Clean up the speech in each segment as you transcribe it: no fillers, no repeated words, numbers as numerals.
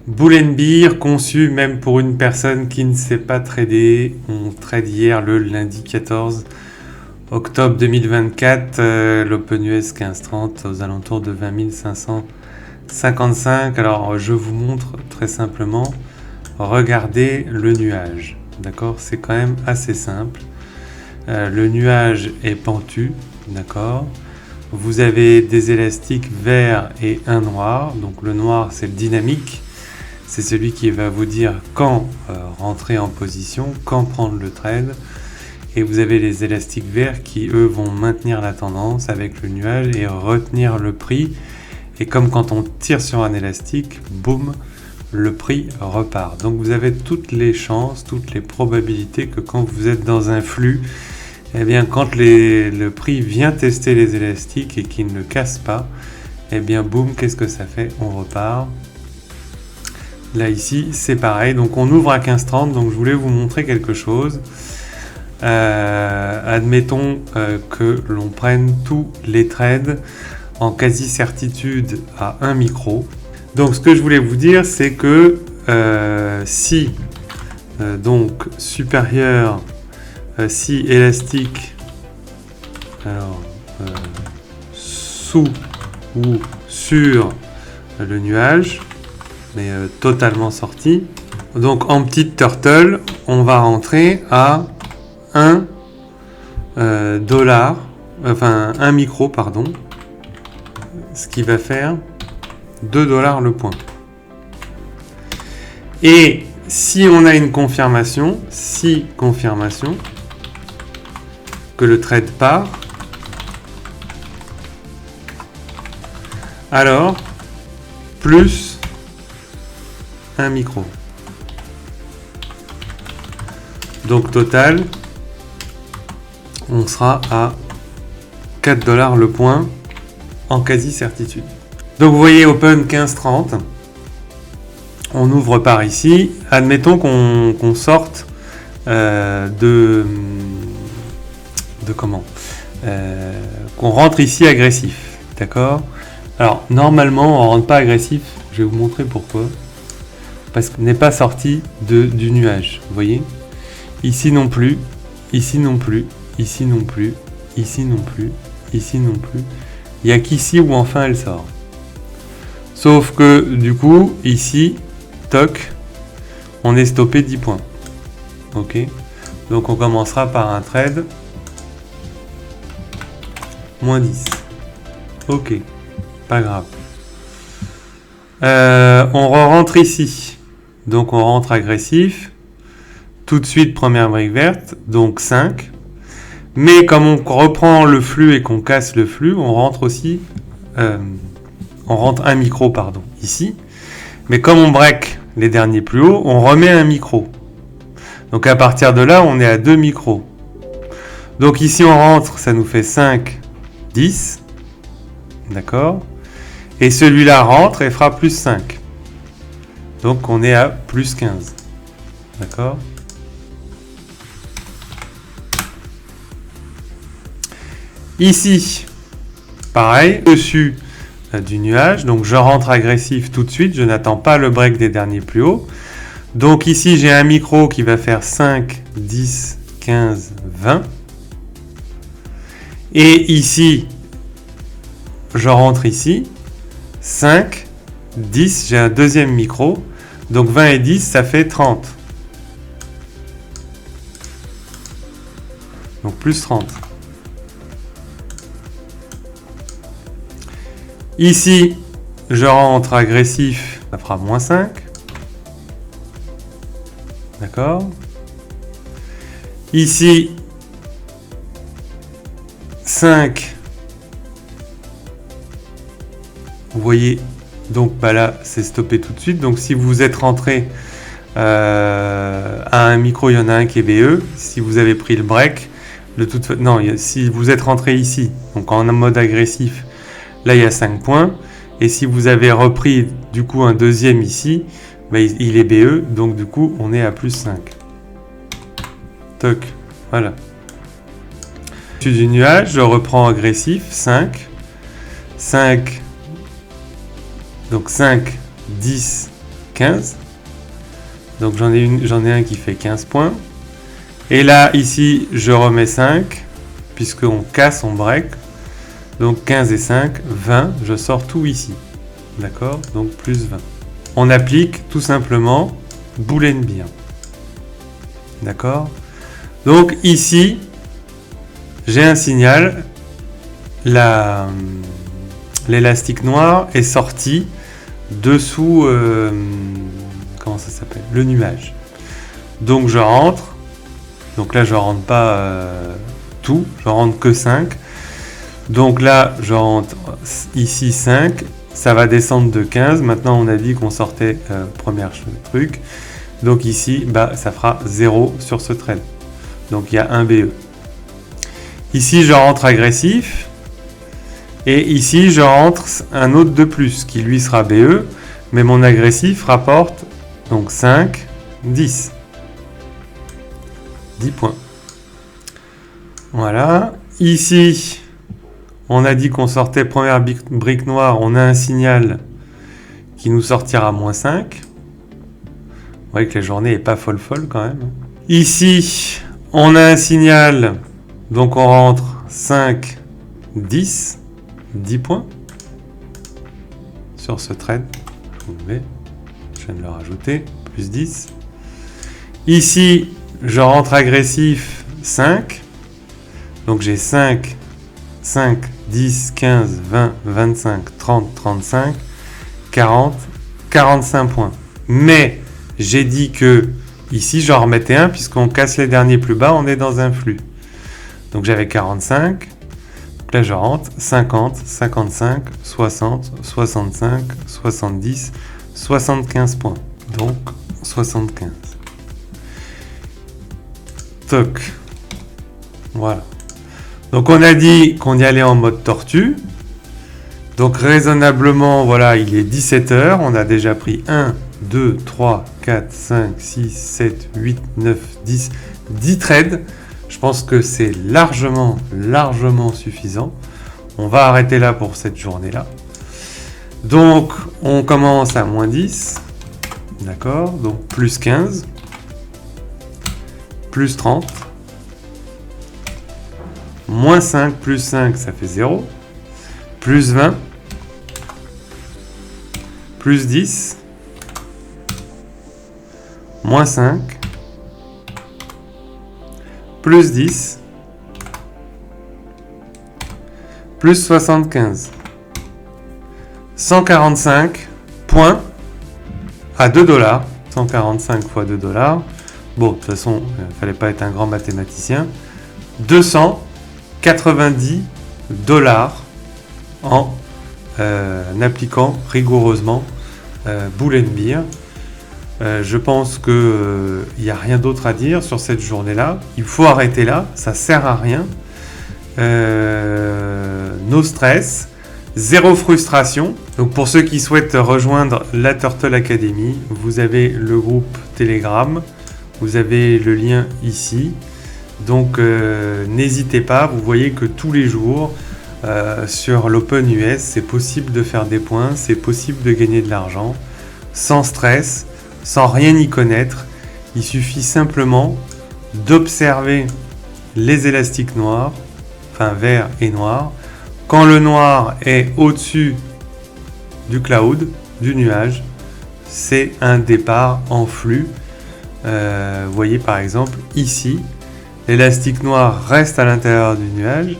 Bull and Bear, conçu même pour une personne qui ne sait pas trader. On trade hier le lundi 14 octobre 2024, l'Open US 1530 aux alentours de 20 555. Alors je vous montre très simplement, regardez le nuage, d'accord, c'est quand même assez simple. Le nuage est pentu, d'accord. Vous avez des élastiques verts et un noir, donc le noir c'est le dynamique. C'est celui qui va vous dire quand rentrer en position, quand prendre le trade. Et vous avez les élastiques verts qui, eux, vont maintenir la tendance avec le nuage et retenir le prix. Et comme quand on tire sur un élastique, boum, le prix repart. Donc vous avez toutes les chances, toutes les probabilités que quand vous êtes dans un flux, eh bien quand le prix vient tester les élastiques et qu'il ne le casse pas, eh bien boum, qu'est-ce que ça fait? On repart. Là ici c'est pareil, donc on ouvre à 15,30, donc je voulais vous montrer quelque chose. Admettons que l'on prenne tous les trades en quasi certitude à 1 micro. Donc ce que je voulais vous dire c'est que si donc supérieur, si élastique, alors sous ou sur le nuage, mais totalement sorti. Donc en petite turtle, on va rentrer à 1 dollar, enfin 1 micro, pardon, ce qui va faire 2 dollars le point. Et si on a une confirmation, que le trade part, alors plus 1 micro. Donc total, on sera à 4 dollars le point en quasi certitude. Donc vous voyez Open 15,30. On ouvre par ici. Admettons qu'on sorte de comment qu'on rentre ici agressif. D'accord? Alors normalement on rentre pas agressif. Je vais vous montrer pourquoi. Parce qu'on n'est pas sorti du nuage. Vous voyez? Ici non plus, ici non plus, ici non plus, ici non plus, ici non plus. Il n'y a qu'ici où enfin elle sort. Sauf que du coup, ici, toc, on est stoppé 10 points. Ok? Donc on commencera par un trade moins 10. Ok, pas grave. On rentre ici. Donc on rentre agressif. Tout de suite, première brique verte, donc 5. Mais comme on reprend le flux et qu'on casse le flux, on rentre aussi, on rentre un micro, pardon, ici. Mais comme on break les derniers plus hauts, on remet un micro. Donc à partir de là, on est à 2 micros. Donc ici, on rentre, ça nous fait 5, 10. D'accord? Et celui-là rentre et fera plus 5. Donc on est à plus 15. D'accord? Ici, pareil, dessus du nuage, donc je rentre agressif tout de suite, je n'attends pas le break des derniers plus hauts. Donc ici, j'ai un micro qui va faire 5, 10, 15, 20. Et ici, je rentre ici, 5, 10, j'ai un deuxième micro, donc 20 et 10, ça fait 30. Donc plus 30. Ici, je rentre agressif, ça fera moins 5. D'accord? Ici, 5. Vous voyez, donc bah là, c'est stoppé tout de suite. Donc si vous êtes rentré à un micro, il y en a un qui est BE. Si vous avez pris le break, de toute façon, non, si vous êtes rentré ici, donc en mode agressif, là, il y a 5 points. Et si vous avez repris, du coup, un deuxième ici, bah, il est BE. Donc, du coup, on est à plus 5. Toc. Voilà. Au-dessus du nuage, je reprends agressif. 5. 5. Donc, 5, 10, 15. Donc j'en ai un qui fait 15 points. Et là, ici, je remets 5, puisqu'on casse, on break. Donc 15 et 5, 20, je sors tout ici. D'accord? Donc plus 20. On applique tout simplement Bull and Bear. D'accord? Donc ici, j'ai un signal. L'élastique noir est sorti dessous, comment ça s'appelle? Le nuage. Donc je rentre. Donc là, je rentre pas tout, je rentre que 5. Donc là, je rentre ici 5. Ça va descendre de 15. Maintenant, on a dit qu'on sortait premier truc. Donc ici, ça fera 0 sur ce trade. Donc il y a un BE. Ici, je rentre agressif. Et ici, je rentre un autre de plus qui lui sera BE. Mais mon agressif rapporte donc 5, 10. 10 points. Voilà. Ici, on a dit qu'on sortait première brique noire. On a un signal qui nous sortira moins 5. Vous voyez que la journée n'est pas folle quand même. Ici, on a un signal. Donc on rentre 5, 10. 10 points sur ce trade. Je viens de le rajouter. Plus 10. Ici, je rentre agressif 5. Donc j'ai 5, 5, 10, 15, 20, 25, 30, 35, 40, 45 points. Mais j'ai dit que ici, j'en remettais un puisqu'on casse les derniers plus bas, on est dans un flux. Donc j'avais 45. Donc là, je rentre 50, 55, 60, 65, 70, 75 points. Donc 75. Toc. Voilà. Donc on a dit qu'on y allait en mode tortue. Donc raisonnablement, voilà, il est 17h. On a déjà pris 1, 2, 3, 4, 5, 6, 7, 8, 9, 10, 10 trades. Je pense que c'est largement suffisant. On va arrêter là pour cette journée-là. Donc on commence à moins 10. D'accord? Donc plus 15. Plus 30. Moins 5 plus 5, ça fait 0. Plus 20. Plus 10. Moins 5. Plus 10. Plus 75. 145 points à 2 $. 145 fois 2 $. Bon, de toute façon, il ne fallait pas être un grand mathématicien. 290 $ en appliquant rigoureusement Bull and Bear. Je pense qu'il n'y a rien d'autre à dire sur cette journée-là. Il faut arrêter là, ça ne sert à rien. No stress, zéro frustration. Donc pour ceux qui souhaitent rejoindre la Turtle Academy, vous avez le groupe Telegram, vous avez le lien ici. Donc n'hésitez pas, vous voyez que tous les jours sur l'Open US, c'est possible de faire des points, c'est possible de gagner de l'argent sans stress, sans rien y connaître. Il suffit simplement d'observer les élastiques noirs, enfin vert et noir. Quand le noir est au-dessus du cloud, du nuage, c'est un départ en flux. Vous voyez par exemple ici, l'élastique noir reste à l'intérieur du nuage,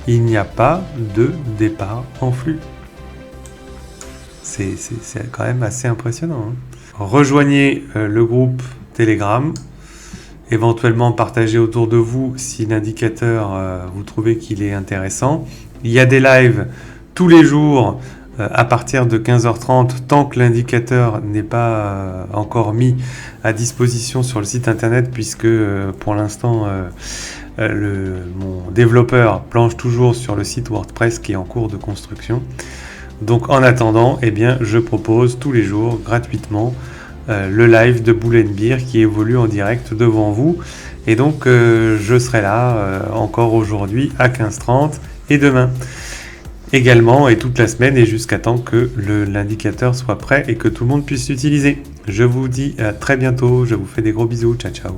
il n'y a pas de départ en flux. C'est quand même assez impressionnant. Rejoignez le groupe Telegram, éventuellement partagez autour de vous si l'indicateur, vous trouvez qu'il est intéressant. Il y a des lives tous les jours à partir de 15h30, tant que l'indicateur n'est pas encore mis à disposition sur le site internet, puisque pour l'instant mon développeur planche toujours sur le site WordPress qui est en cours de construction. Donc en attendant, eh bien, je propose tous les jours gratuitement le live de Bull and Bear qui évolue en direct devant vous. Et donc je serai là encore aujourd'hui à 15h30 et demain. également et toute la semaine et jusqu'à temps que l'indicateur soit prêt et que tout le monde puisse l'utiliser. Je vous dis à très bientôt, je vous fais des gros bisous, ciao ciao.